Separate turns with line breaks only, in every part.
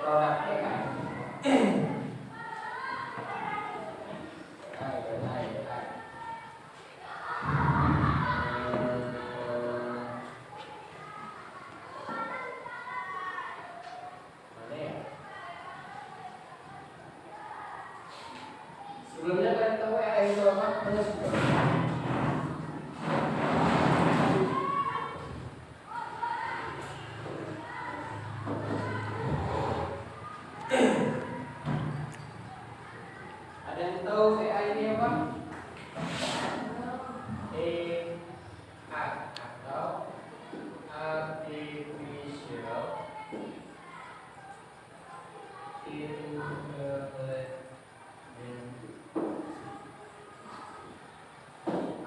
produk AI. Sebelumnya kalian tahu AI itu apa? Ada yang tahu AI ini apa? AI atau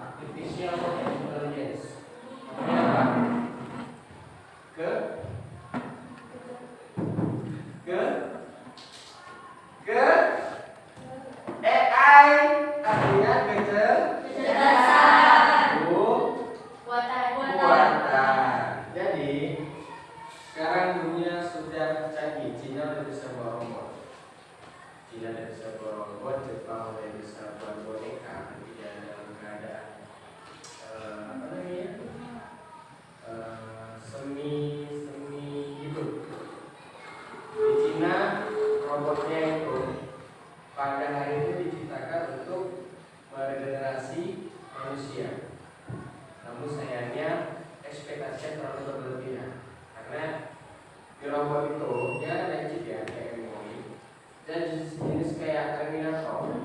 Artificial Intelligence. Apa? Ke AI artinya kecerdasan buatan. Jadi sekarang dunia sudah canggih. Cina udah bisa buat robot. Jepang udah bisa buat boneka ketika dalam keadaan semi hidup. Di Cina robotnya itu pada hari itu diciptakan untuk meregenerasi manusia. Namun sayangnya ekspektasinya terlalu berlebihan karena di robot itu dia ada chip ya kayak memori dan jenis kayak Terminator.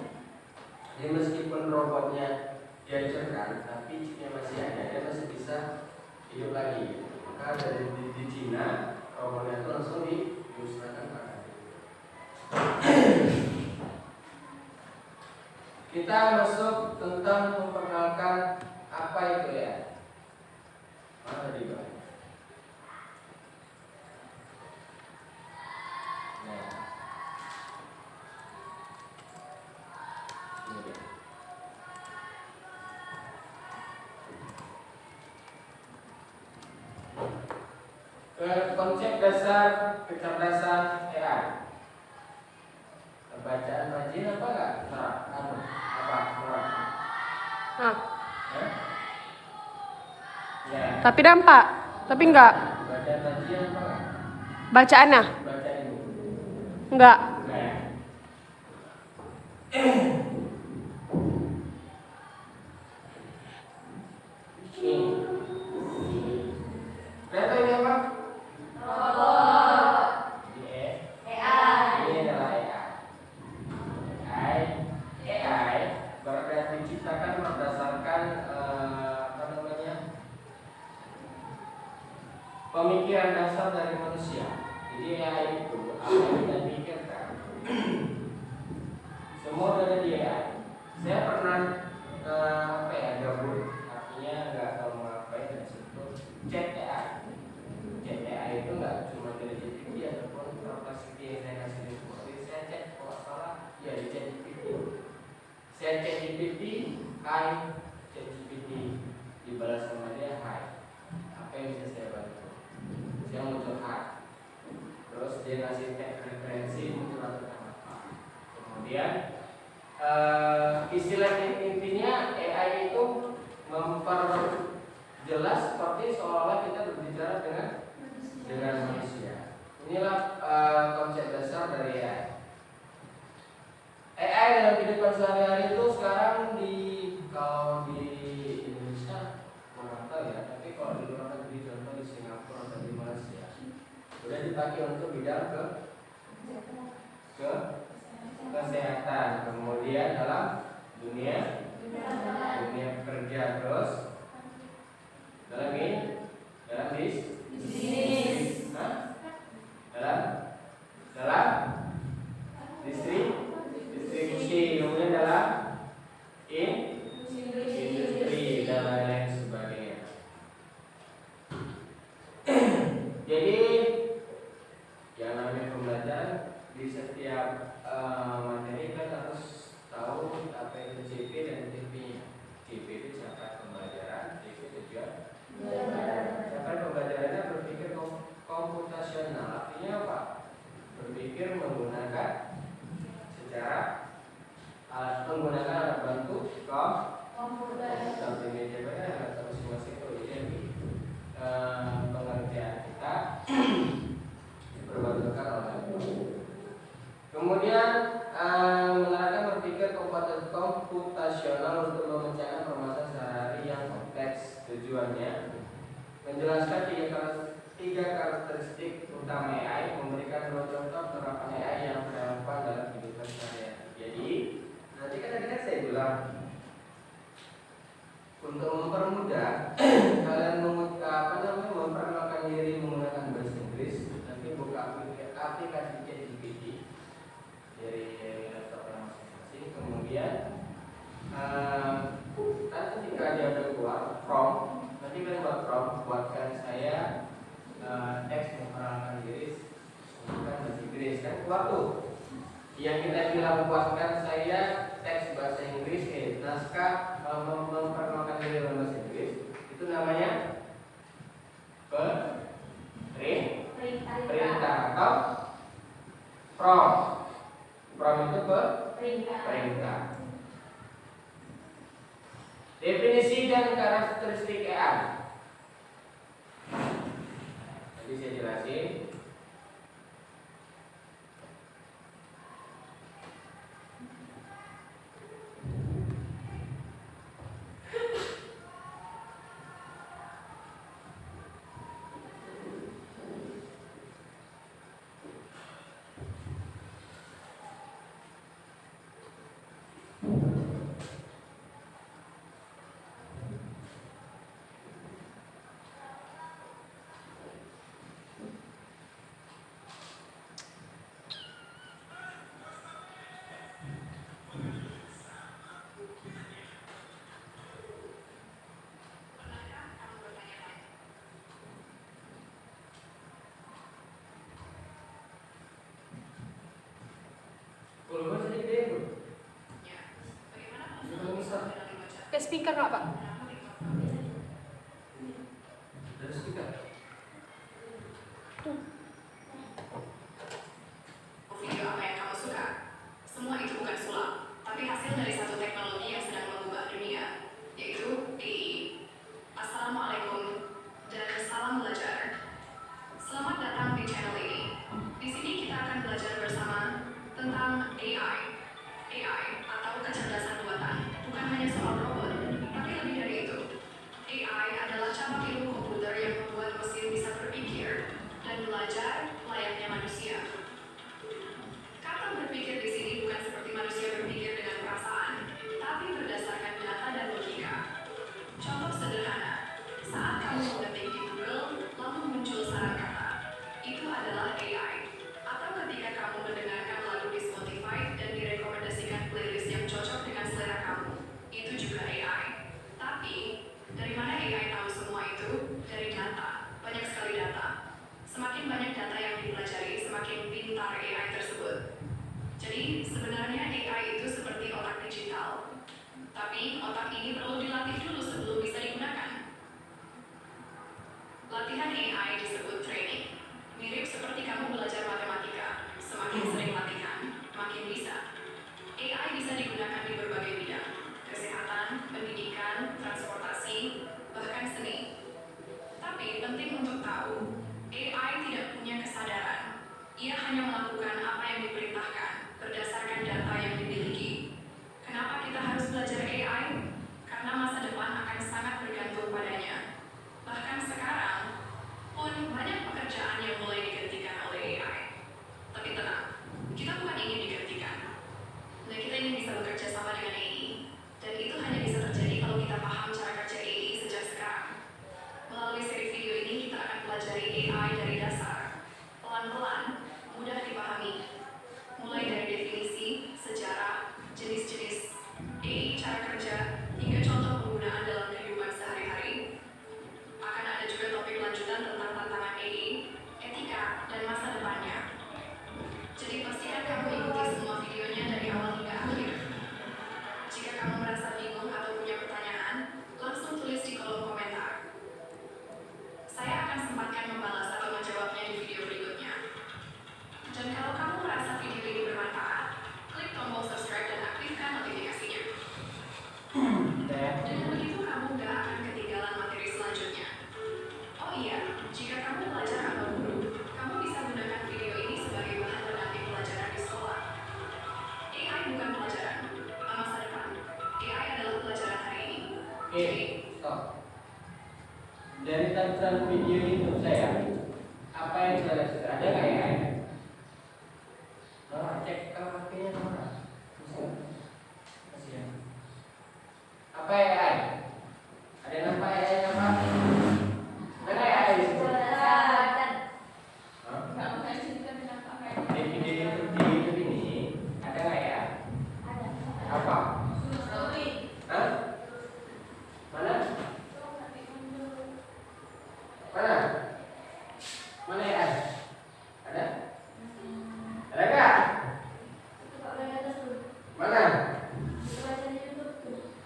Jadi meskipun robotnya dihancurkan tapi chipnya masih ada, dia masih bisa hidup lagi. Maka dari di Cina robotnya itu langsung dimusnahkan pada hari itu. Kita masuk tentang memperkenalkan apa itu ya. Mana di bawah? Nah, ini dia. Konsep dasar kecerdasan AI. Bacaan rajin apa enggak? Ya.
Tapi dampak, tapi enggak.
Bacaan rajin apa enggak?
Bacaannya?
Bacaan ibu.
Enggak.
Kalian tahu ini apa?
Robot.
AI. Ini adalah AI. AI berarti diciptakan berdasarkan pemikiran dasar dari manusia. Jadi AI itu apa yang kita pikirkan semua ada di AI. Saya pernah gabut, artinya nggak tahu mau ngapain dan situ chat AI. Chat AI itu nggak cuma dari GPT ataupun Perplexity yang saya kasih di seperti saya chat kalau salah ya di chat GPT. Saya chat GPT, hai chat GPT, dibalas sama dia hai. Apa yang bisa saya bantu? Saya mau curhat. Terus dia ngasih referensi mau curhat tentang apa. Kemudian istilah intinya AI itu memperjelas seperti seolah-olah kita berbicara dengan manusia. Inilah konsep dasar dari AI. AI dalam kehidupan sehari-hari itu sekarang kalau di Indonesia kurang tahu ya, tapi kalau di luar negeri contoh di Singapura atau di Malaysia sudah dipakai untuk bidang ke kesehatan, kemudian dalam dunia kerja, terus dalam bisnis, dalam distribusi, kemudian dalam industri dan lain-lain sebagainya. Jadi yang namanya pembelajaran di setiap materi kan harus tahu apa itu CP dan TP-nya. CP itu capaian pembelajaran, TP tujuan pembelajaran. Capaian pembelajarannya berpikir komputasional, artinya apa? Berpikir berpikir menggunakan menggunakan alat bantu komputer seperti meja baca atau masing-masing itu jadi pengertian kita diperbantukan oleh. Kemudian menerapkan berpikir komputasional untuk memecahkan permasalahan sehari-hari yang kompleks. Tujuannya menjelaskan tiga karakteristik utama AI, memberikan dua contoh penerapan AI yang relevan dalam kehidupan sehari-hari. Jadi nanti kan saya bilang untuk mempermudah kalian memperkenalkan diri menggunakan bahasa Inggris, nanti buka aplikasi ChatGPT dari laptop masing-masing. Kemudian nanti ketika dia udah keluar prompt, nanti kalian buat prompt, buatkan saya teks memperkenalkan diri menggunakan bahasa Inggris, kan keluar tuh. Yang kita bilang buatkan saya teks bahasa Inggris, naskah memperkenalkan diri dalam bahasa Inggris, itu namanya perintah atau prompt. Prompt itu perintah. Definisi dan karakteristik AI. Jadi saya jelasin. Kalau saya gede bro.
Pakai speaker nggak Pak?
Dari speaker.
Video apa yang kamu suka? Semua itu bukan sulap, tapi hasil dari satu teknologi yang sedang mengubah dunia, yaitu AI. Assalamualaikum dan salam belajar. Selamat datang di channel ini. Di sini kita akan belajar bersama tentang AI. AI atau kecerdasan buatan bukan hanya soal robot, tapi lebih dari itu. AI adalah cabang ilmu komputer yang membuat mesin bisa berpikir dan belajar layaknya manusia. Kata berpikir di sini bukan seperti manusia berpikir dengan perasaan, tapi berdasarkan data dan logika. Contoh sederhana, saat kamu mengetik di Google, lalu muncul saran kata, itu adalah AI. Atau ketika kamu mendengarkan lagu di Spotify dan direkomendasikan playlist yang cocok dengan selera kamu, itu juga AI. Tapi, dari mana AI tahu semua itu? Dari data. Banyak sekali data. Semakin banyak data yang dipelajari, semakin pintar AI tersebut. Jadi, sebenarnya AI itu seperti otak digital. Tapi, otak ini perlu dilatih dulu sebelum bisa digunakan. Latihan AI disebut training. Mirip seperti kamu belajar matematika. Semakin sering latihan, makin bisa. AI bisa digunakan di berbagai bidang. Kesehatan, pendidikan, transportasi, bahkan seni. Tapi penting untuk tahu, AI tidak punya kesadaran. Ia hanya melakukan apa yang diperintahkan berdasarkan data yang dimiliki. Kenapa kita harus belajar AI? Karena masa depan akan sangat bergantung padanya. Bahkan sekarang pun banyak pekerjaan yang mulai digantikan oleh AI. Tapi tenang, kita bukan ingin digantikan. Dan kita ingin bisa bekerja sama dengan AI. Dan itu hanya bisa terjadi kalau kita paham cara kerja AI sejak sekarang. Melalui seri video ini kita akan pelajari AI dari dasar, pelan-pelan, mudah dipahami. Mulai dari definisi, sejarah, jenis-jenis AI, cara kerja, hingga contoh penggunaan dalam kehidupan sehari-hari. Akan ada juga topik lanjutan tentang tantangan AI, etika, dan masa depannya.
Oke, stop. Dari tampilan video YouTube saya, apa yang sudah ada nggak ya? Nora, cek kalau HP-nya Nora. Masih ya. Apa ya? Ada yang nampak ya? Apa? Ada ya? Di video YouTube ini ada nggak ya? Apa? Hah? Mana? Mana? Mana ya? Ada? Ada nggak? Mana?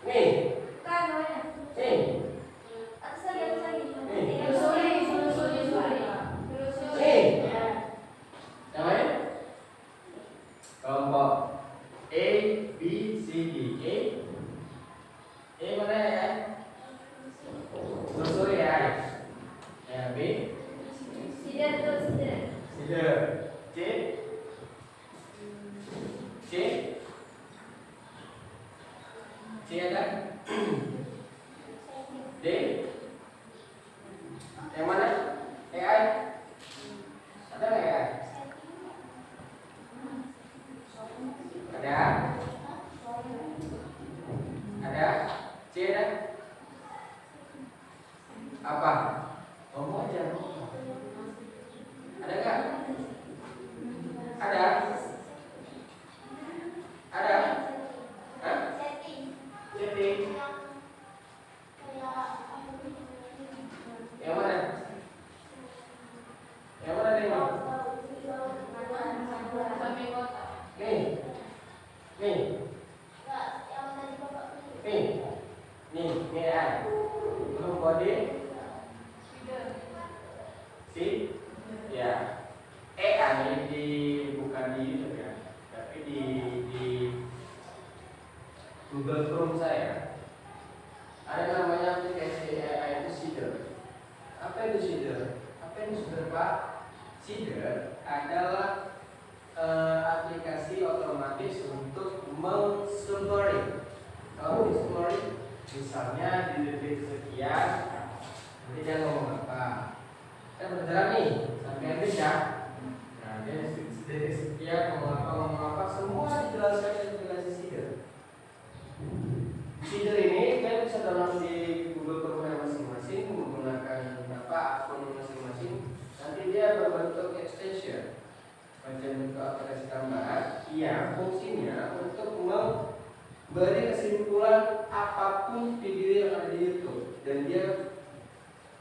Nih. Nih. Nih. Namanya? Kelompok A, B, C, D. A mana ya? Telusuri ya. Ya, B. Leader. C. C. C ada? D. Yang mana? AI. Ada nggak ya? Ada? Ada? C ada? Apa? Ngomong aja. Ada nggak? Ada? Ada? Hah? Setting. Yang mana? Yang mana nih? Nih. Nih. Nih. Nih. Nih ya. Belum body. Si. Ya. Ini bukan di YouTube ya, tapi di Google Chrome saya ada namanya aplikasi AI itu Seeder. Apa itu Seeder? Apa itu Seeder, Pak? Seeder adalah aplikasi otomatis untuk meng-summary. Kalau di-summary, misalnya di detik sekian, nanti dia ngomong apa? Kan berjalan nih sampai habis ya. Nah, dia detik sekian ngomong apa, semua dijelaskan di aplikasi Seeder. Seeder ini kan bisa download di Google Chrome masing-masing menggunakan akun masing-masing. Nanti dia berbentuk extension macam bentuk aplikasi tambahan yang fungsinya untuk memberi kesimpulan apapun video yang ada di YouTube dan dia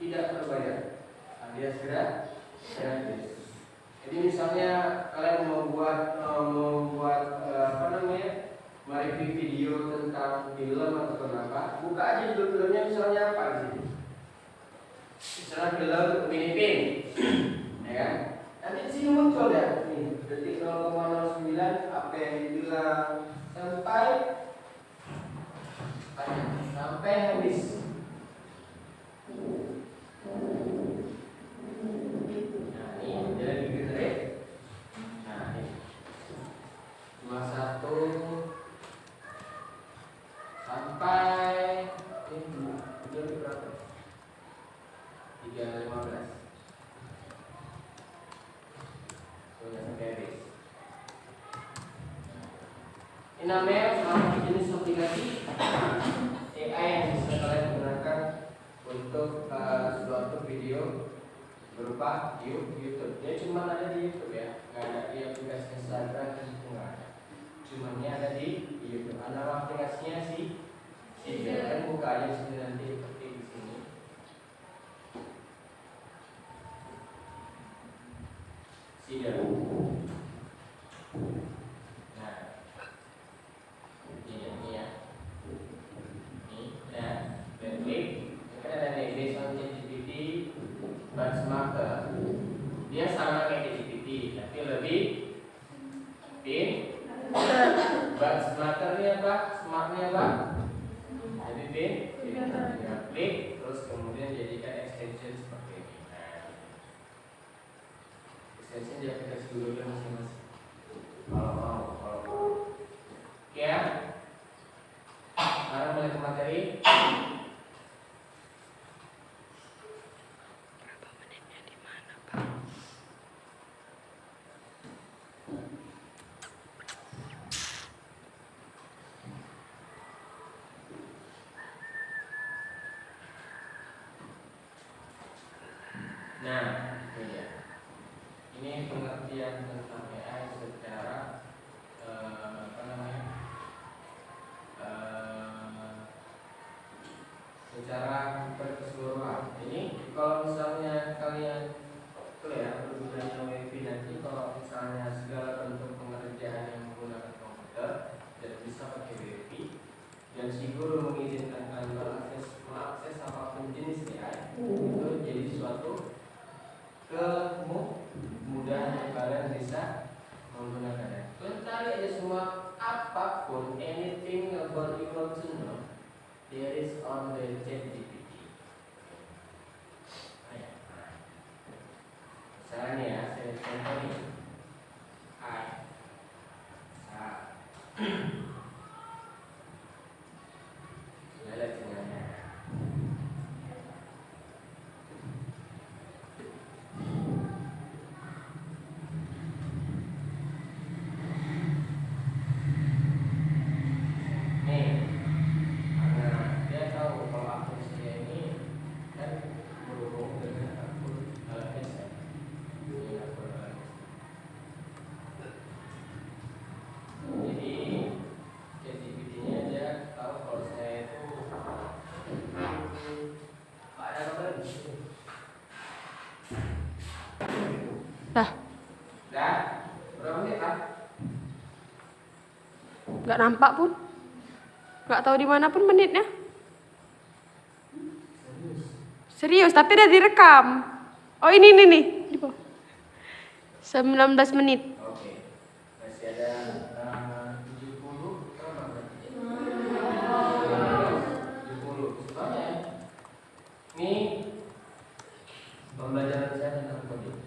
tidak berbayar. Nah, dia sudah gratis. Jadi misalnya kalian membuat mereview video tentang film atau apa, buka aja dulu filmnya, misalnya apa di sini. Misalnya film Upin Ipin, ya kan? Nanti di sini muncul ya, nih detik 0,09 apa yang dibilang sampai habis. Nah ini jadi generate. Nah ini 21 sampai ini berapa? 315. Sudah sampai habis. Ini namanya salah satu jenis aplikasi AI yang bisa kalian gunakan untuk suatu video berupa YouTube. Dia cuma ada di YouTube ya, nggak ada di aplikasi Instagram dan itu nggak ada. Cuma ini ada di YouTube. Nama aplikasinya sih Seeder. Kan buka aja sini nanti seperti di sini. Seeder. Nah, ini ya. Ini ya. Dan klik. Kan ada nih based on ChatGPT, Benchmarker. Dia sama kayak ChatGPT, tapi lebih pin. Benchmarker ini apa? Smartnya apa? Jadi pin. Tinggal klik, terus kemudian jadikan extension seperti ini. Nah, extension di aplikasi Google masing-masing. Kalau mau. Oke ya. Sekarang balik ke materi. semua apapun, anything about you want to know, there is on the ChatGPT. Misalnya ya, saya contoh nih. Hai. Lihat sinyalnya. Nih, karena dia tahu kalau akun saya ini kan berhubung dengan akun LSM. Ini akun LSM. Jadi ChatGPT-nya dia tahu kalau saya itu ada kabar.
Dah,
Dah, berapa menit lah?
nggak nampak pun. Nggak tahu di mana pun menitnya. Serius, tapi udah direkam. Oh ini nih. Di bawah. 19 menit.
Oke, masih ada 70 berapa berarti? 70 semuanya ya. Ini pembelajaran saya tentang coding.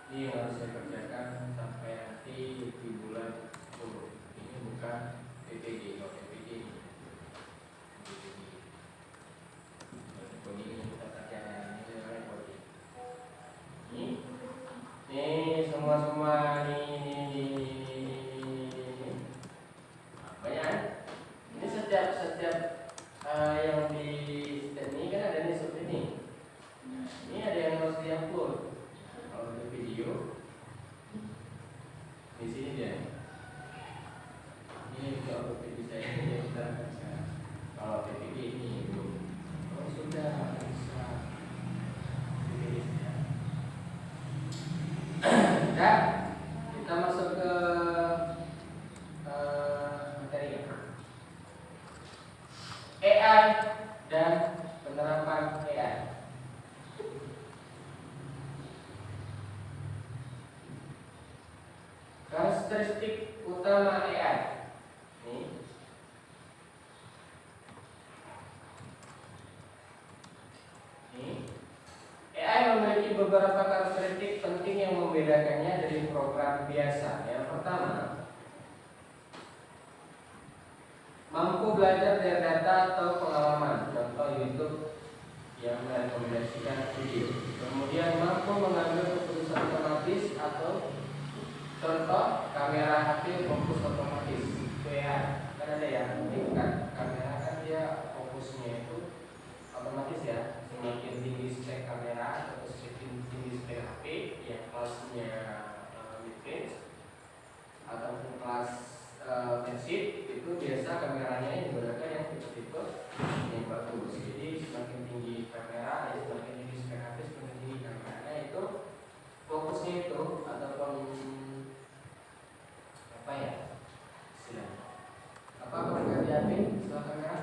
Ini yang harus saya kerjakan sampai nanti di bulan 10. Ini bukan PPG, kalau PPG ini. Coding ini kita kerjakan ini namanya coding. Ini semua nih. Banyak. Ini setiap yang di step ini kan ada nih seperti ini. Ini ada yang harus diupload. Kalau di video, di sini dia. Ini untuk upload video saya ini dia sudah bisa. Kalau PPG ini belum. Kalau sudah bisa. Dan kita masuk ke materi AI dan penerapan AI. Karakteristik utama AI. AI memiliki beberapa karakteristik penting yang membedakannya dari program biasa. Yang pertama, mampu belajar dari data atau pengalaman, contoh YouTube yang merekomendasikan video. Kemudian mampu mengambil keputusan otomatis atau contoh kamera HP fokus otomatis. Itu ya, kan ada ya. Ini kan kamera kan dia fokusnya itu otomatis ya. Semakin tinggi spek kamera atau semakin tinggi spek HP yang kelasnya mid-range ataupun kelas flagship, itu biasa kameranya yang digunakan yang tipe-tipe yang bagus. Jadi semakin tinggi kamera, semakin tinggi spek HP, semakin tinggi kameranya, itu fokusnya itu ataupun apa ya istilahnya, apa berganti HP setelah kamera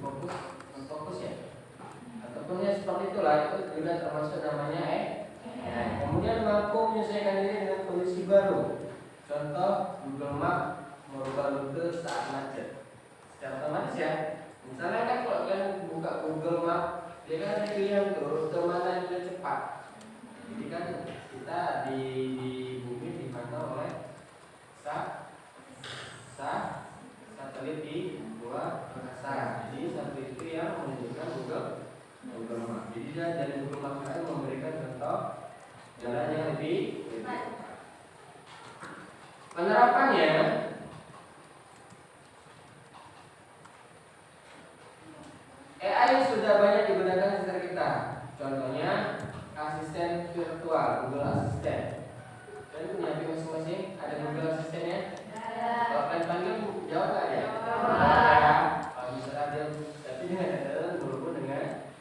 fokus fokus ya, ataupun ya seperti itulah, itu juga termasuk namanya kemudian mampu menyesuaikan diri dengan kondisi baru, contoh Google Map merubah rute saat macet secara otomatis ya. Misalnya kan kalau kalian buka Google Map, dia kan ada pilihan tuh rute mana yang lebih cepat. Jadi kan kita di bumi dipantau oleh satelit di luar angkasa. Jadi satelit itu yang menunjukkan Google Map. Jadi dari Google Map itu memberikan contoh jalan yang lebih cepat. Penerapannya, AI sudah banyak digunakan di sekitar kita. Contohnya asisten virtual, Google Assistant. Kalian punya HP masing-masing? Ada Google Assistant-nya? Kalau kalian panggil, jawab nggak ya? Ya. Kalau misalnya dia, tapi dia berhubung dengan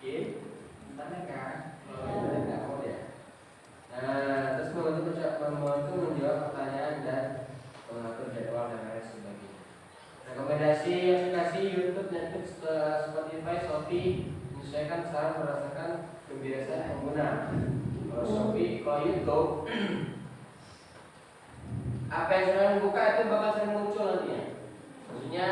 internet kan? Kalau internet nggak mau ya. Nah, terus membantu menjawab pertanyaan dan mengatur jadwal dan lain sebagainya. Rekomendasi aplikasi YouTube, Netflix, Spotify, Shopee menyesuaikan saran berdasarkan kebiasaan pengguna. Kalau Shopee, kalau YouTube yang sering buka itu bakal sering muncul nantinya. Maksudnya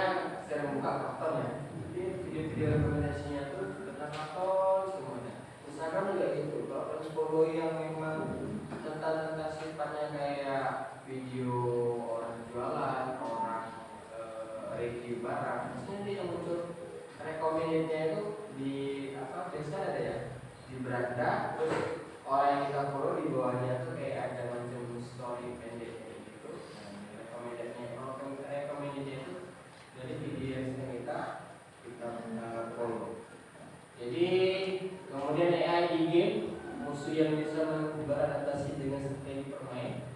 sering buka karton ya. Jadi video-video rekomendasinya tuh tentang karton semuanya. Instagram juga gitu. Kalau follow yang memang tentang sifatnya kayak video orang jualan, orang review barang, maksudnya dia yang muncul recommended-nya itu di apa biasa ada ya di beranda, terus orang yang kita follow di bawahnya tuh kayak ada macam story pendek kayak gitu. Recommended-nya itu dari video yang sedang kita follow. Jadi kemudian AI di game musuh yang bisa beradaptasi dengan strategi bermain.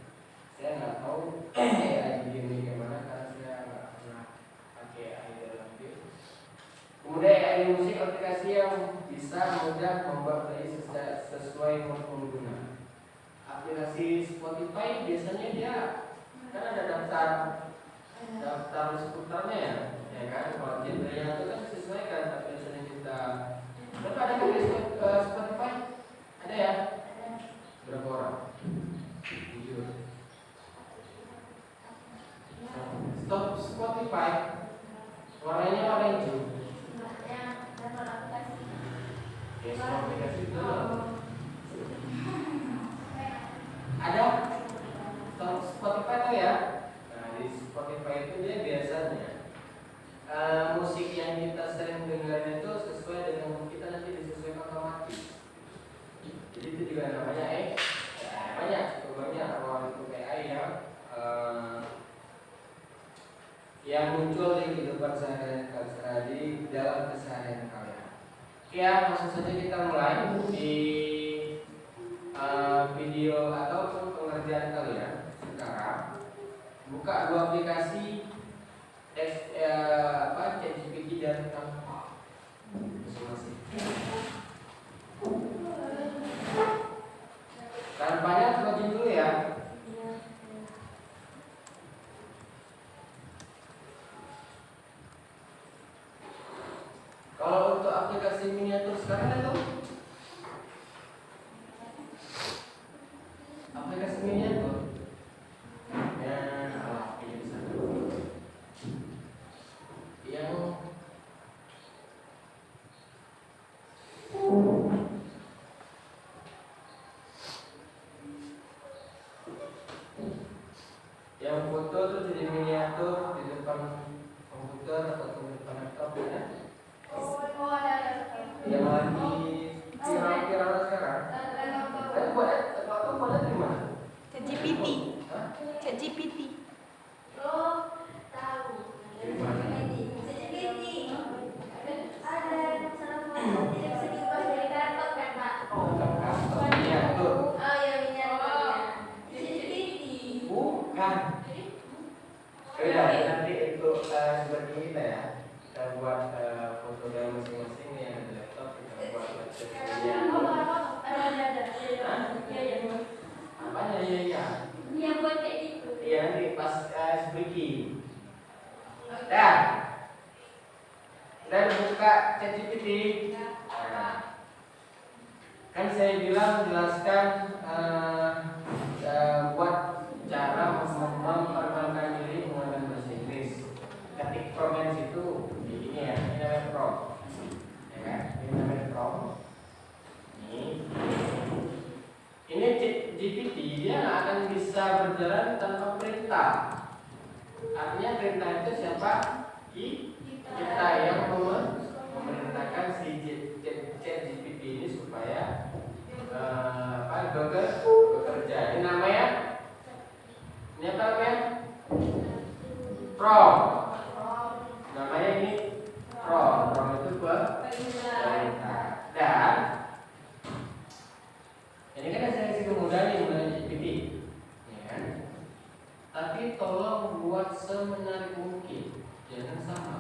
Saya nggak tahu AI di game ini gimana karena saya nggak pernah pakai AI dalam game. Kemudian AI di musik aplikasi yang bisa mudah membuat playlist sesuai pengguna. Aplikasi Spotify biasanya dia kan ada daftar seputarnya ya kan? Kalau genre-nya itu kan disesuaikan aplikasi yang kita. Berapa ada kan di Spotify? Ada ya? Berapa orang? 7. Stop Spotify. Warnanya warna hijau. Ya, aplikasi itu ada stop Spotify tuh ya. Nah, di Spotify itu dia biasanya musik yang kita sering dengar itu sesuai dengan kita nanti disesuaikan otomatis. Jadi itu juga namanya banyak orang itu AI yang muncul di kehidupan sehari-hari di dalam keseharian kalian. Ya, langsung saja kita mulai di video ataupun pengerjaan kalian. Sekarang buka dua aplikasi ChatGPT dan Canva masing-masing. Tanpanya login dulu ya. Kalau untuk aplikasi miniatur sekarang itu aplikasi miniatur ya ini bisa yang foto tuh jadi miniatur di depan komputer atau di depan laptop ya. Yang lagi viral sekarang. Saya buatnya di mana?
ChatGPT. ChatGPT.
Di mana? Miniatur. Bukan. Ya nanti untuk seperti kita ya. Kita buat foto dari masing-masing yang ada laptop kita buat apanya ya?
Yang buat kayak gitu.
Iya nanti pas speaking. Dah. Dan buka ChatGPT. Nah, kan saya bilang jelaskan buat cara memperkenalkan diri menggunakan bahasa Inggris. Ketik prompt itu di ini ya, ini namanya prompt. Ya kan? Ini namanya prompt. Ini GPT dia nggak akan bisa berjalan tanpa perintah. Artinya perintah itu siapa? Kita yang memerintahkan si ChatGPT ini supaya bekerja. Ini namanya prompt. Namanya ini prompt. Prompt itu perintah. Dan ini kan saya kasih kemudahan nih menggunakan GPT, ya kan? Tapi tolong buat semenarik mungkin, jangan sama.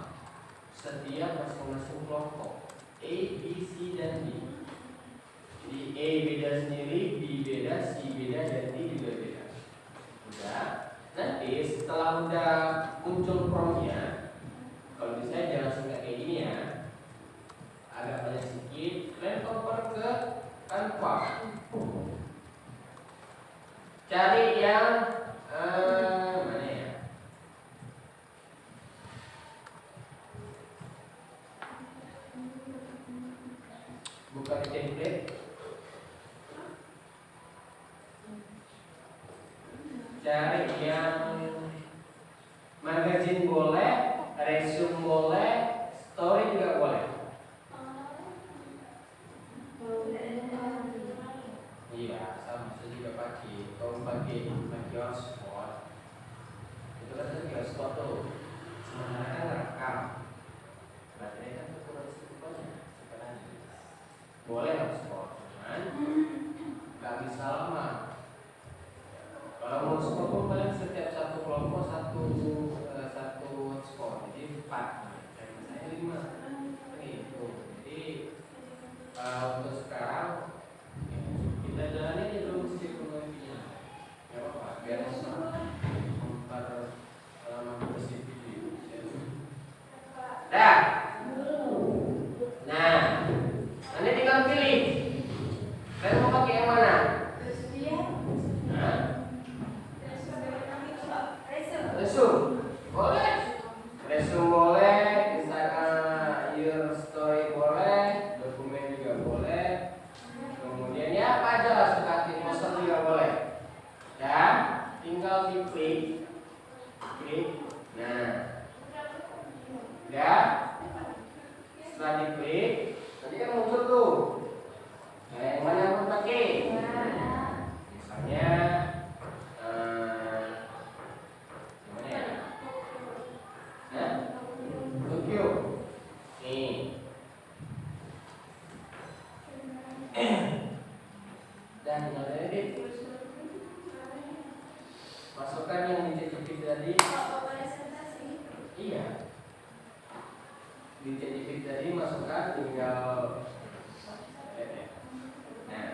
Setiap masing-masing kelompok A, B, C, dan D. Jadi A beda sendiri, B beda, C beda, dan D juga beda. Udah. Nanti setelah udah muncul prompt-nya, kalau bisa jangan singkat kayak gini ya, agak banyak sedikit, kalian over ke Canva. Cari yang mana ya? cari yang magazine boleh, resume boleh, story juga boleh. Iya, sama saya juga pakai. Kalau pakai hotspot, itu kan pakai hotspot tuh. Sebenarnya kan rekam. Baterai kan tuh resikonya sebenarnya. Boleh hotspot, cuman nggak bisa lama. Kalau mau hotspot pun paling setiap satu kelompok satu hotspot, jadi 4. Saya 5. Gitu. Jadi untuk sekarang kita jalani aja dulu sistem wifi-nya. Ya apa? Biar memperbersih video. Dah. Nah, nanti tinggal pilih. Kalian mau pakai yang mana? Nah, resume. Boleh. Resume boleh. Instagram your story boleh. Dokumen juga boleh. Kemudian ya apa aja lah suka poster juga boleh. Ya, tinggal diklik. Klik. Nah, ya. Setelah diklik, nanti kan muncul tuh. Nah, yang mana yang mau pakai? Misalnya, gimana ya? Nah, Tokyo. Nih. Dan tinggal edit. Masukkan yang dijepit tadi. Iya. Dijepit tadi masukkan tinggal edit. Nah.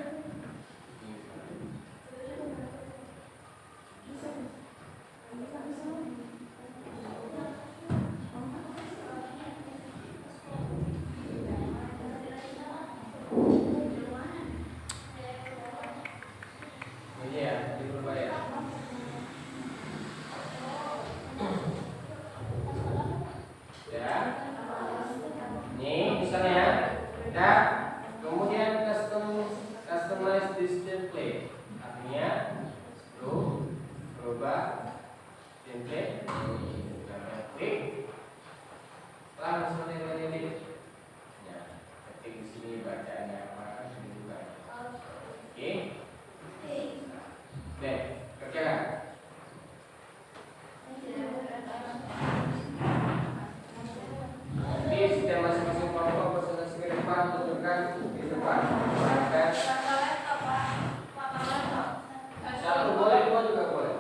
Ini ya, diubah ya. Ya. Nih, misalnya ya. Nah, kemudian customize display. Artinya lu berubah template. Klik. Langsung ini. Ya, ketik di sini bacaannya apa ini juga. Oke. Oke, kerjakan. Nanti setiap masing-masing kelompok presentasi ke depan, tunjukkan di depan. Dan satu boleh, 2 juga boleh.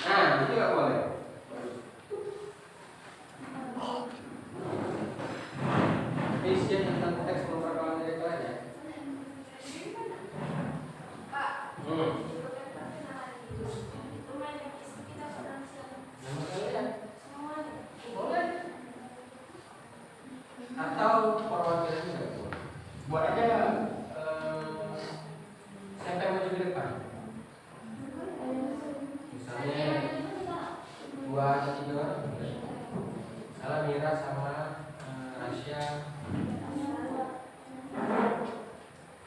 Nah, itu juga boleh. Vision tentang teks memperkawan dari kalian ya. Nama kalian? Boleh. Atau perwakilan juga boleh. Buat aja siapa yang maju ke depan. Misalnya 2 atau 3 orang. Salah Mira sama Rasya.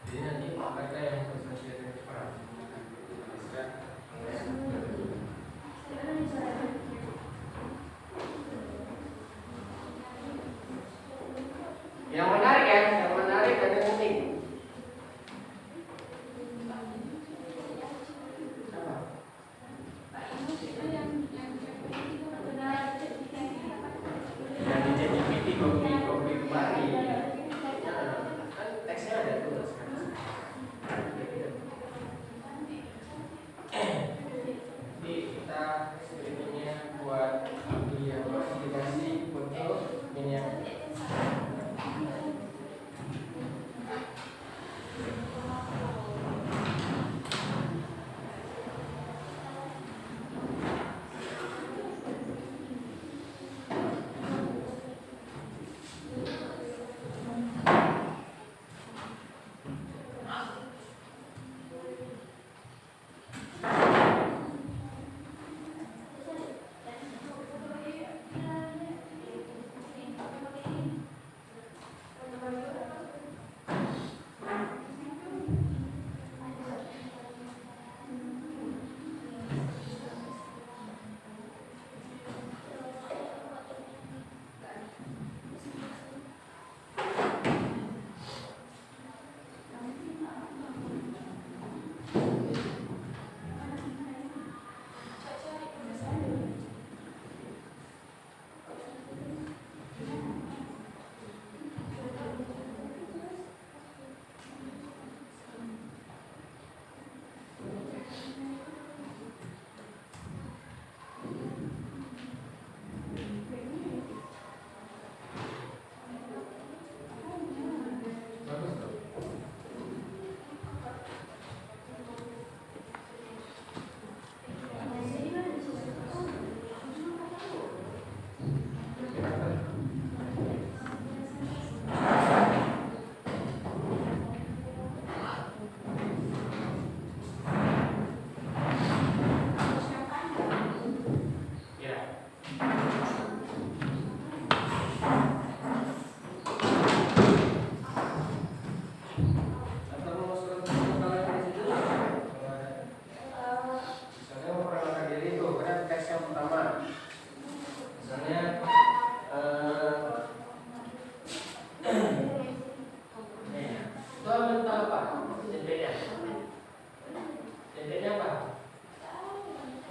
Jadi nanti mereka yang presentasi dari depan. Yang menarik ya, yang menarik dan yang penting. Yang di ChatGPT kopi kembali. Kan teksnya ada tuh. Jadi kita skripnya buat aplikasi foto ini yang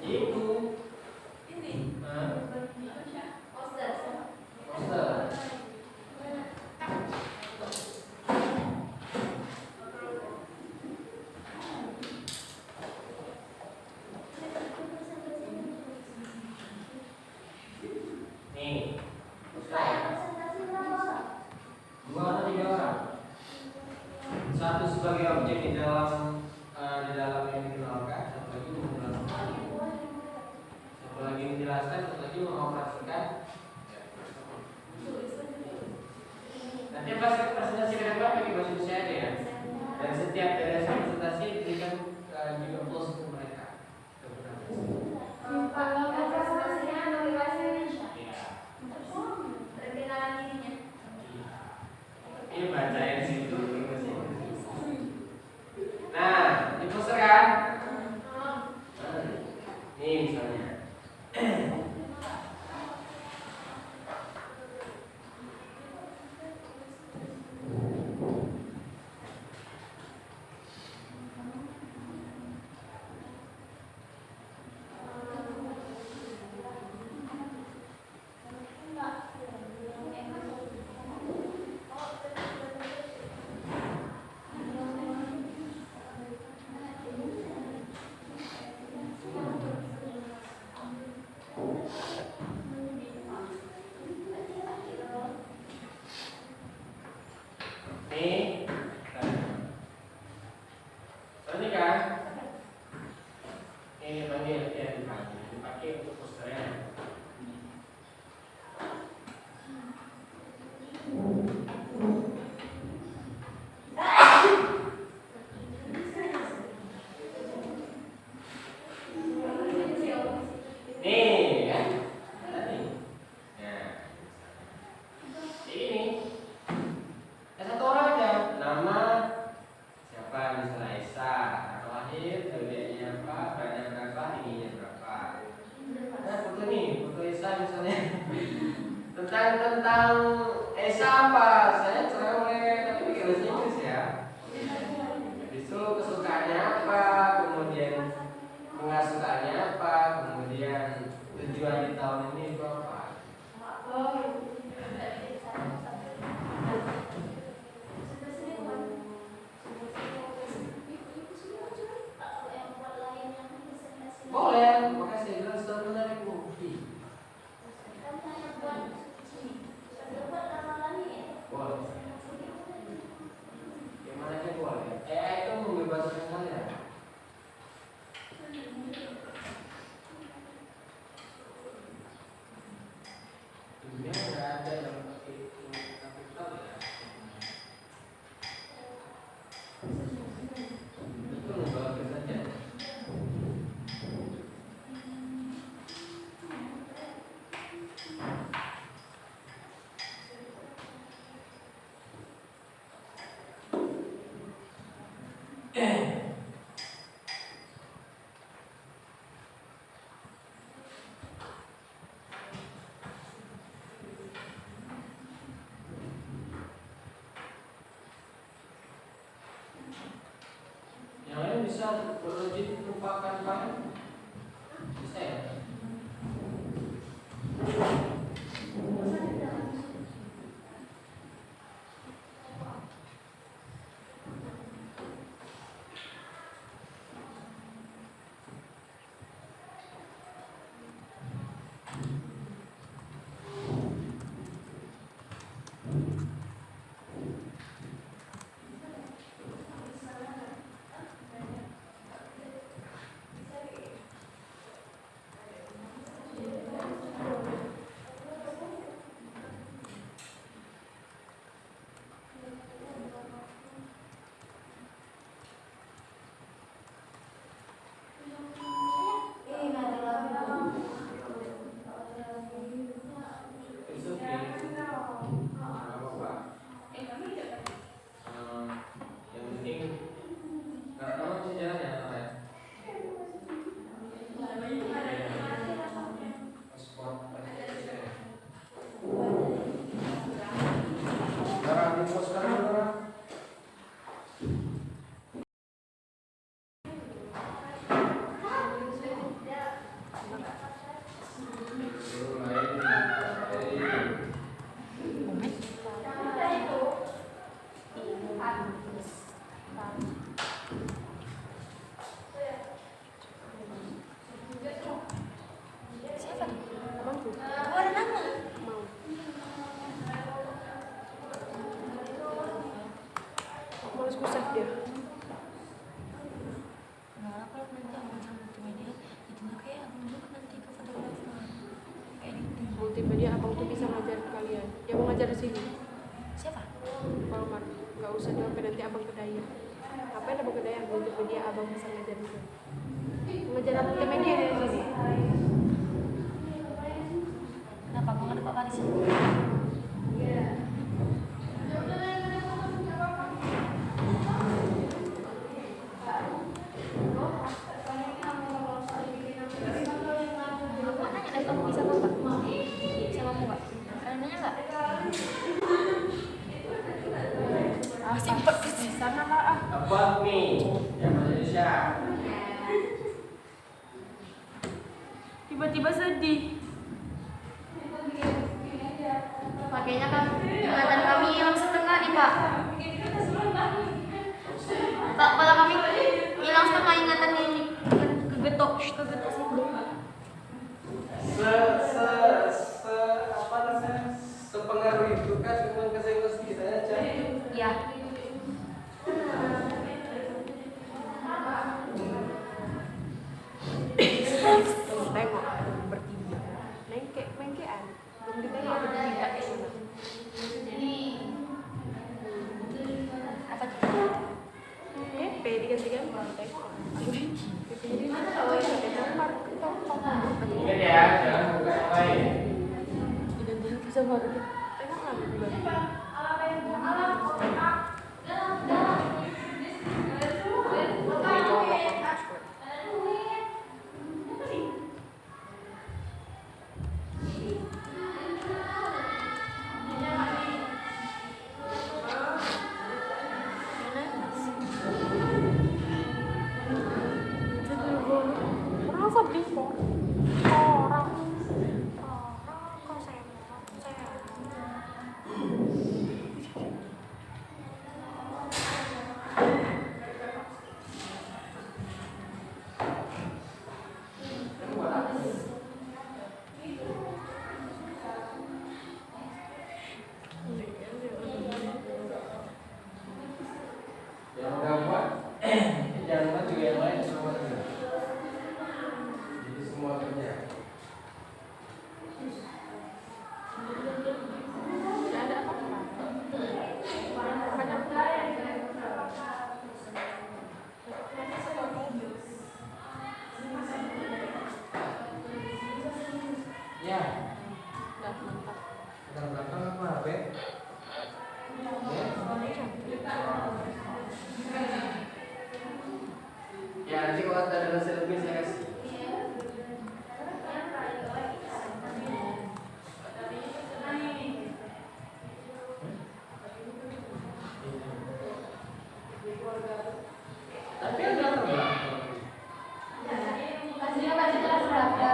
Itu.
Ini.
Hah?
Poster.
Poster. Nih. Poster. 2 atau 3 orang. Satu sebagai objek di dalam yang dikenalkan, satu lagi menjelaskan. Satu lagi menjelaskan, satu lagi mengoperasikan. Nanti pas presentasi ke depan pakai bahasa Indonesia aja ya. Dan setiap dari hasil presentasi diberikan juga plus untuk mereka.
Kalau presentasinya pakai bahasa Indonesia.
Iya.
Perkenalan dirinya.
Ini baca yang situ pakai bahasa Inggris. Nah, ini poster kan? Nih misalnya. Nih. Ini kan? Ini panggil ya dipakai untuk posternya. Nih, kan? Ada nih. Nah, ini. Satu orang aja. Nama siapa misalnya Esa, tanggal lahir, zodiaknya apa, badannya berapa, ininya berapa. Nah, foto nih, foto Esa misalnya. tentang Esa apa? Saya cewek, tapi pakai bahasa Inggris ya. Itu kesukaannya apa, kemudian nggak sukanya apa, kemudian tujuan di tahun ini itu apa. Boleh, makanya saya bilang sudah menarik bukti. Boleh. Gimana aja boleh. Itu membebaskan kalian. Dunia nggak ada yang pakai kapital ya. Itu membebaskan saja. Yang lain bisa berlogik merupakan bahan. Bisa ya?
ngajar di sini.
Siapa?
Palmar. Gak usah jawab nanti abang kedaya. Ngapain abang kedaya? Untuk dia abang bisa ngajar di sini. Ngajar apa media di sini?
Kenapa? Mau ada apa di sini? Aku nanya deh, kamu bisa mau nggak? Bisa mau nggak? Kalian nanya nggak?
Simpen di sana lah ah.
Abang nih, yang Indonesia.
Tiba-tiba sedih.
Makanya kan ingatan kami hilang setengah nih Pak. Pak, malah kami hilang setengah ingatan ini kegetok semua.
Apa namanya? Sepengaruh itu kan cuma kesenggol kita aja.
Ya.
Tengok bertiga. Mengkean. Belum ditengok bertiga ke sana.
Apa tuh?
PP diganti-ganti. Tengok. PP jadi mana tahu ya? Palmar.
Mungkin ya, jangan buka yang lain.
Diganti bisa baru. Tengok lah bertiga. Merasa bimbo. Orang kok saya.
Yang udah buat, jangan lupa juga yang lain semua juga. Jadi semua kerja.
Tidak ada apa-apa.
Ya,
Udah mantap.
sekarang belakang apa, Be? Ya, nanti kalau ada hasil lebih saya kasih. Tapi ada apa belakang?
Hasilnya baca kelas berapa?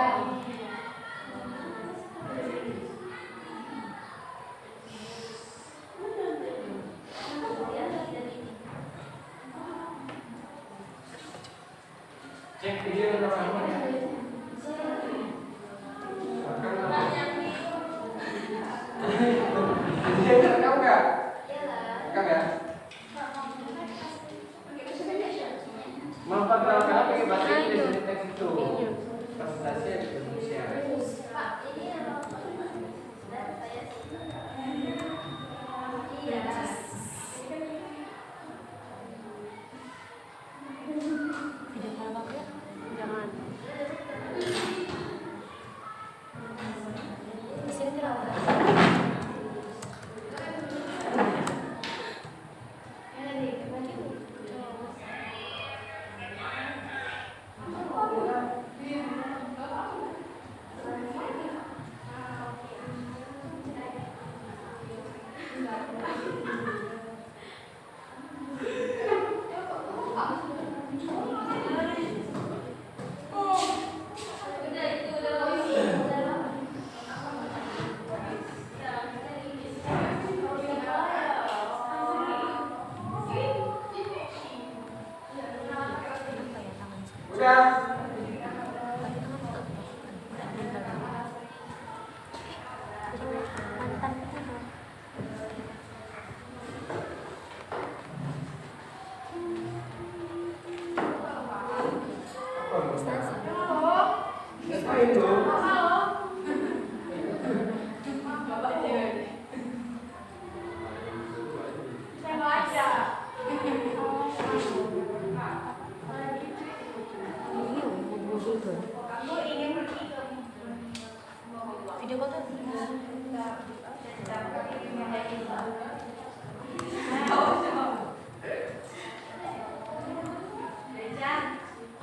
video call tuh.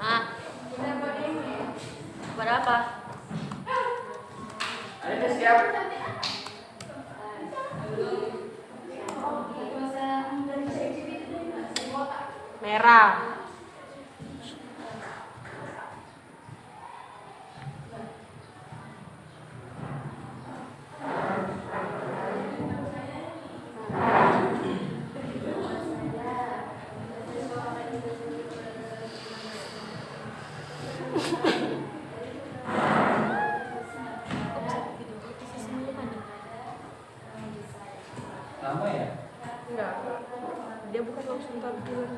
Ah, buat apa?
Ada siap?
Merah.
Lama ya?
Enggak. Dia bukan langsung taruh di luar.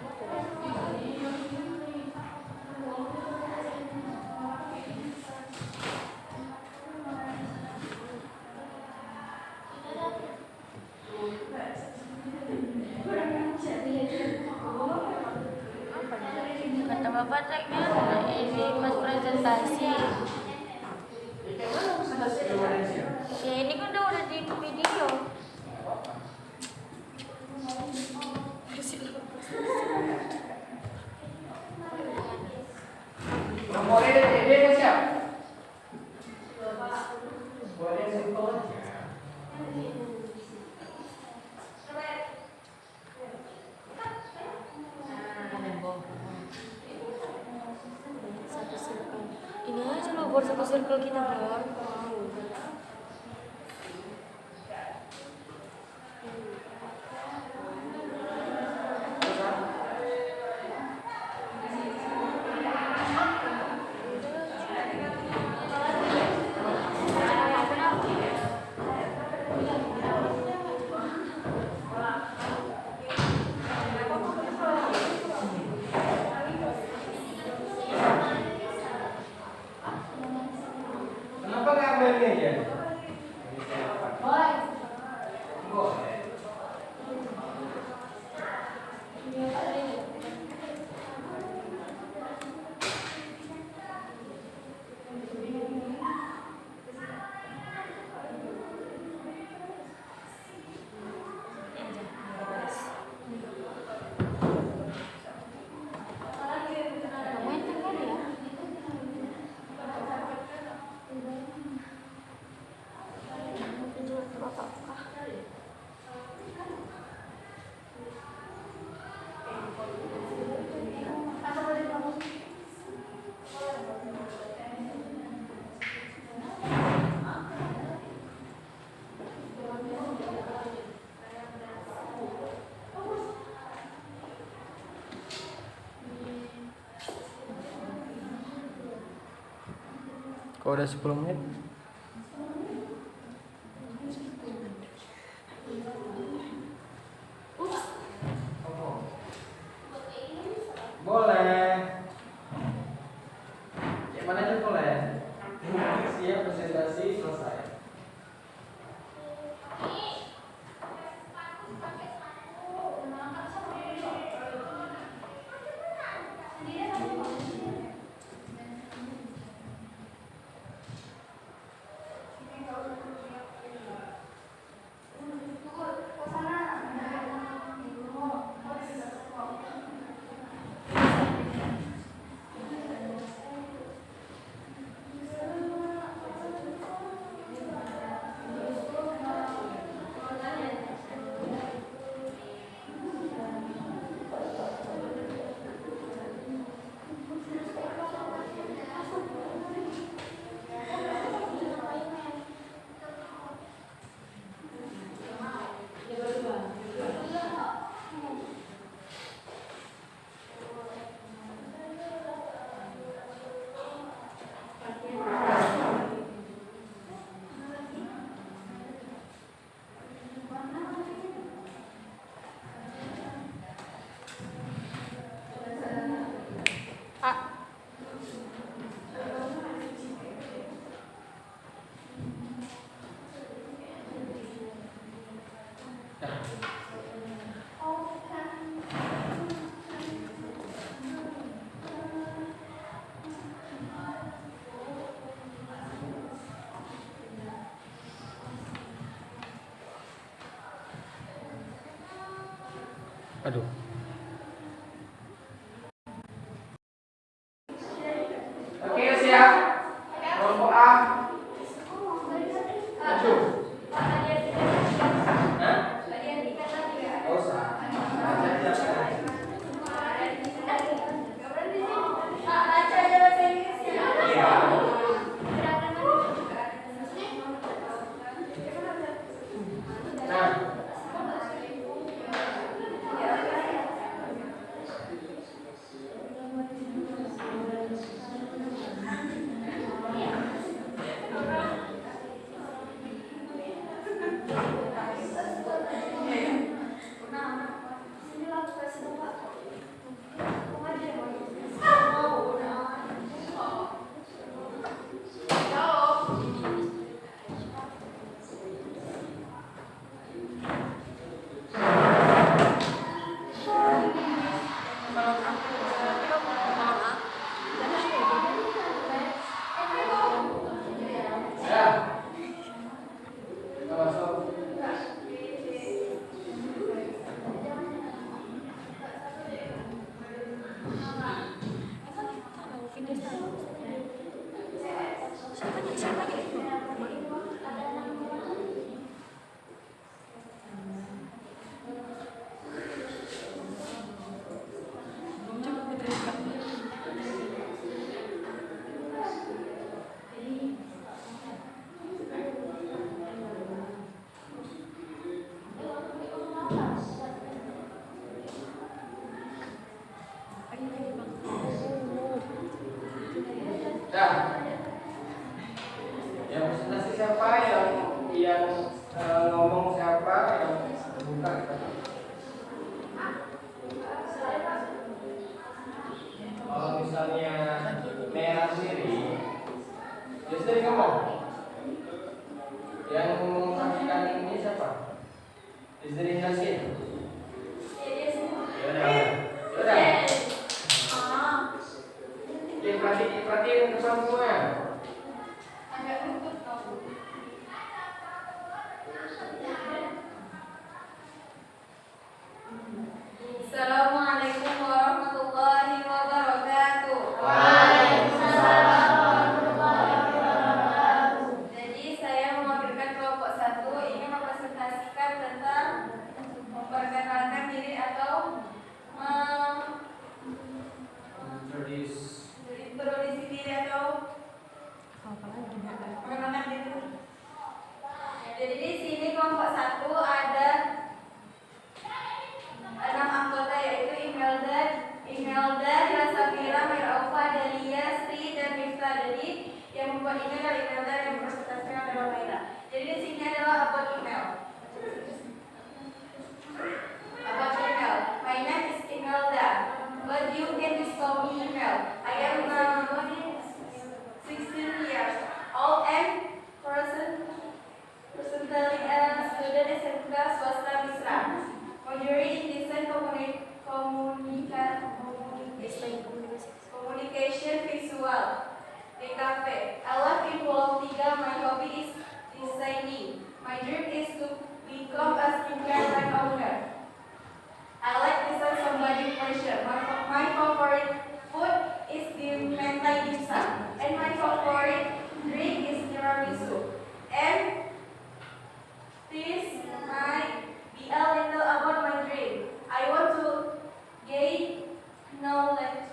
Kata bapak tagnya ini mas presentasi. Ya ini kan udah di video.
Nomornya dia siap? Buat yang simpel aja.
Satu circle.
Ini aja loh buat satu circle kita bro.
Kenapa nggak ambil ini aja? Boleh.
Kamu enten kali ya?
Kok udah 10 menit? Boleh. Yang mana aja boleh. Siap presentasi selesai. Aduh. Oke, siap. Kelompok A. Maju. Hah? Oh, usah. Iya. Nah. Ya. Kita masuk. Dah. Yang presentasi siapa, yang ngomong siapa, yang buka siapa? Kalau misalnya merah sendiri, dia sendiri ngomong. Yang mengungkapkan ini siapa? Istri Nasin. Yaudah. Perhatiin depan semua.
Assalamualaikum warahmatullahi wabarakatuh. Jadi saya mewakilkan kelompok 1 ingin mempresentasikan tentang memperkenalkan diri atau introduksi diri atau mengenalkan diri. Jadi di sini kelompok 1 ada 6 anggota, yaitu Imelda, Safira, Miraufa, Dalia, Sri, dan Miftah. Jadi yang membuat ini adalah Imelda, yang mempresentasikan adalah Maira. Jadi di sini adalah about email. About email. My name is Imelda, but you can just call me Email. I am 16 years old and presently a student SMK Swasta Misra. Majoring in design communication visual. DKV. I live in Pulau Tiga. My hobby is designing. My dream is to become a skincare brand owner. I like design somebody pleasure. My favorite food is the mentai dimsum, and my favorite drink is tiramisu. And this might be a little about my dream. I want to gain knowledge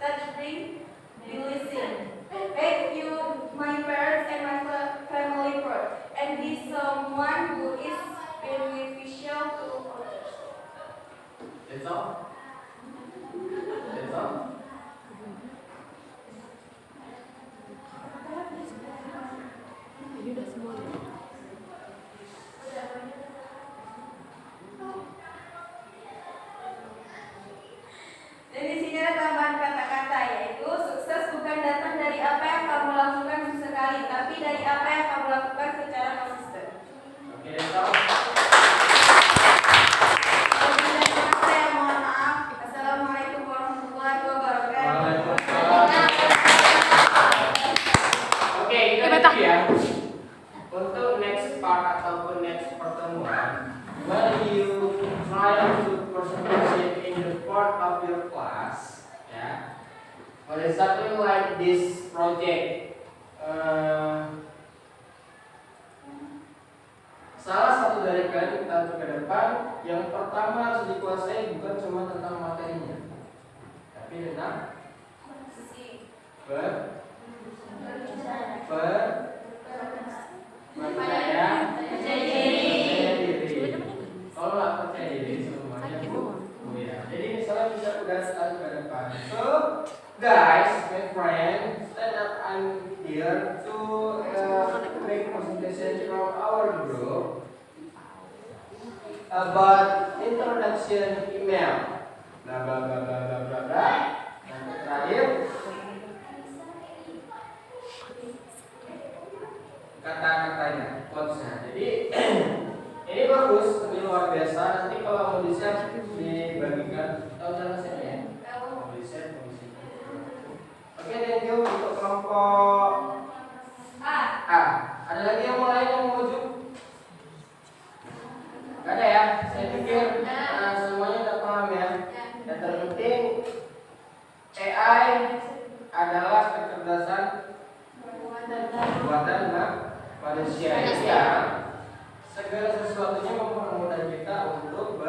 that bring blessing. Thank you, my parents and my family proud, and be someone who is beneficial to others.
That's all. That's all.
Ini udah semua.
Dan di sini ada tambahan kata-kata, yaitu sukses bukan datang dari apa yang kamu lakukan sesekali, tapi dari apa yang kamu lakukan secara konsisten.
Oke, that's all.
Saya mohon maaf. Assalamualaikum warahmatullahi wabarakatuh.
Oke, kita lanjut ya. Untuk next part ataupun next pertemuan, mari you this project. Salah satu dari kalian kita ke depan, yang pertama harus dikuasai bukan cuma tentang materinya, tapi tentang percaya diri. Kalau nggak percaya diri semuanya oh ya. Jadi misalnya bisa udah start ke depan. So guys, my friend, stand up. I'm here to make presentation from our group about introduction email. Bla bla bla bla bla bla bla. Yang terakhir kata-katanya, quotes-nya. Jadi ini bagus, ini luar biasa. Nanti kalau mau di-share dibagikan, tahu cara share ya? Mau di-share, mau di-share. Oke, thank you untuk kelompok A. Ada lagi yang mau lain yang mau maju? Gak ada ya? Saya pikir semuanya udah paham ya. Yang terpenting AI adalah kecerdasan buatan manusia yang segala sesuatunya mempermudah kita untuk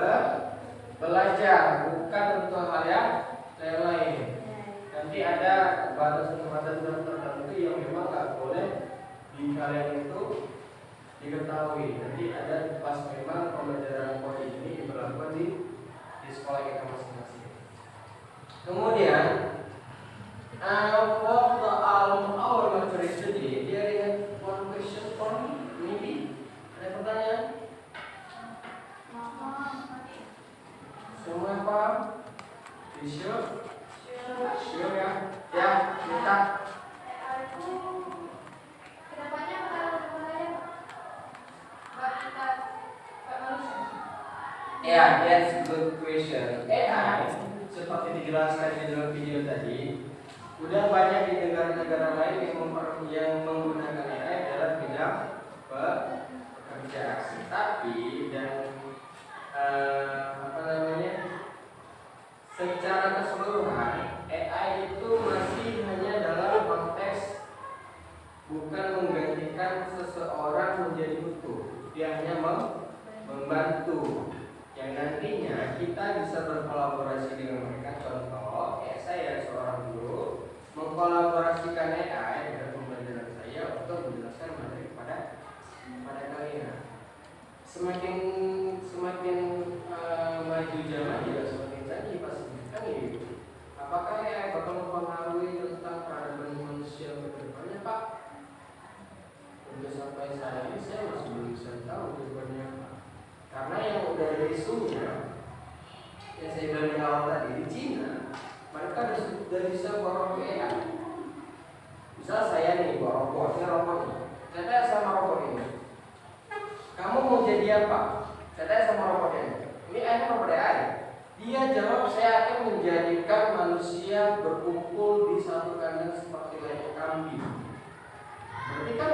belajar, bukan untuk hal yang lain. Nanti ada batasan-batasan tertentu yang memang nggak boleh di kalian itu diketahui. Nanti ada pas memang pembelajaran kode ini diberlakukan di sekolah kita masing-masing. Kemudian for the our material today, there is one question for me, maybe. Ada pertanyaan? Semua paham? Sure? Sure ya? Ya, kita.
Kedepannya
Ya, that's a good question. AI, seperti dijelaskan di dalam video tadi, udah banyak di negara-negara lain yang menggunakan AI dalam bidang pekerjaan. Tapi secara keseluruhan AI itu masih hanya dalam konteks bukan menggantikan seseorang menjadi utuh. Dia hanya membantu. Yang nantinya kita bisa berkolaborasi dengan mereka. Contoh, saya seorang guru mengkolaborasikan AI dengan pembelajaran saya untuk menjelaskan materi kepada kalian. Semakin maju zaman juga semakin canggih pastinya kan gitu. Apakah AI bakal mempengaruhi tentang peradaban manusia ke depannya, Pak? Untuk sampai saat ini saya masih belum bisa tahu jawabannya apa. Karena yang udah ada isunya, yang saya bilang di awal tadi, di Cina mereka sudah bisa borong AI. Misal saya nih bawa robot, ini robot nih. Saya tanya sama robot ini, kamu mau jadi apa? Saya tanya sama robot ini robot AI. Dia jawab, saya akan menjadikan manusia berkumpul di satu kandang seperti layaknya kambing. Berarti kan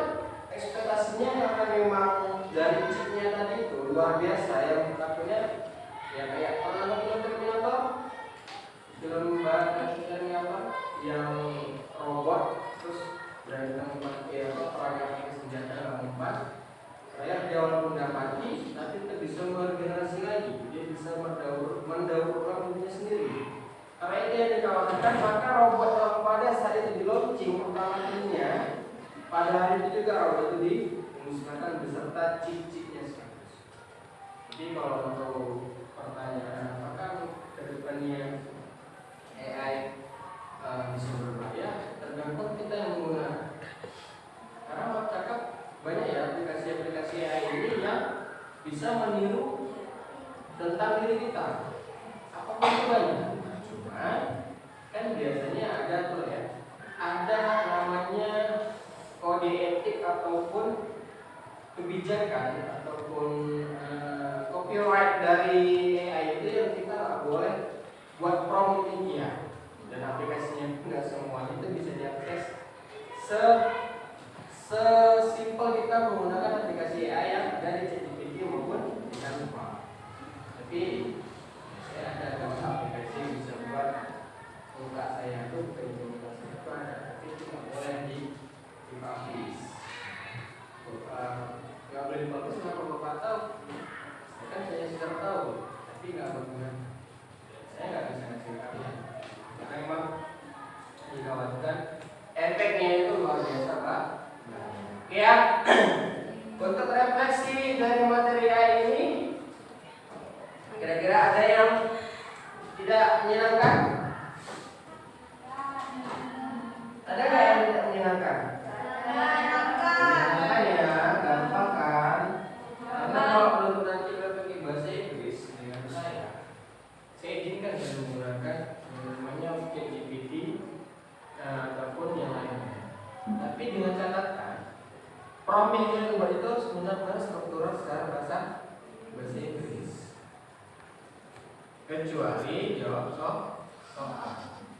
ekspektasinya karena memang dari chipnya tadi itu luar biasa. Yang takutnya ya kayak film Terminator, film yang robot terus berantem pakai perangkat senjata lompat. Saya dia walaupun udah mati, tapi dia bisa meregenerasi lagi. Dia bisa mendaur ulang dirinya sendiri. Karena itu yang dikhawatirkan, maka robot yang pada saat itu di launching pertama kalinya, pada hari itu juga robot itu dimusnahkan beserta chip-chipnya sekaligus. Jadi kalau untuk pertanyaan apakah kedepannya AI bisa berbahaya, tergantung kita yang menggunakan. Karena mau cakap banyak ya aplikasi-aplikasi AI ini yang bisa meniru tentang diri kita. Apakah itu banyak? Cuma kan biasanya ada tuh ya, ada namanya kode etik ataupun kebijakan ataupun copyright dari AI itu yang kita nggak boleh buat prompt ini ya. Dan aplikasinya nggak semuanya itu bisa diakses sesimpel kita menggunakan aplikasi AI yang dari ChatGPT maupun di Canva. Tapi saya ada beberapa aplikasi yang bisa buat muka saya itu, implementasi itu ada. Tapi Ya, untuk refleksi dari materi ini, kira-kira ada yang tidak menyenangkan? Ada nggak yang tidak menyenangkan? Menyenangkan ya, gampang kan? Karena kalau belum nanti pakai bahasa Inggris dengan saya izinkan saya menggunakan yang namanya ChatGPT ataupun yang lainnya. Tapi dengan catatan, prompt yang saya buat itu sebenarnya struktural secara bahasa Inggris. Kecuali jawab soal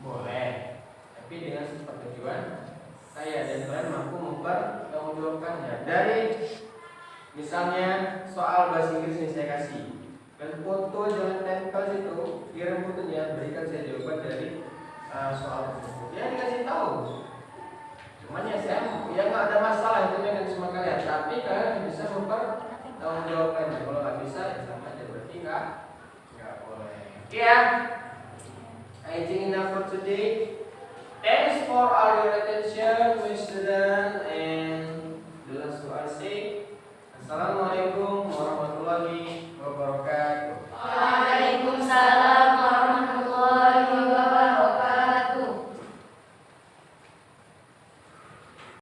boleh, tapi dengan sepertujuan saya dan kalian mampu mempertanggungjawabkannya. Dari misalnya soal bahasa Inggris yang saya kasih, dan foto jangan tempel situ, kirim fotonya, berikan saya jawaban dari soal tersebut. Dia dikasih tahu. Cuman ya saya ya nggak ada masalah itu dengan semua kalian, tapi kalian bisa mempertanggungjawabkannya. Kalau nggak bisa ya sama aja, berarti nggak boleh. Ya, I think enough for today. Thanks for all your attention.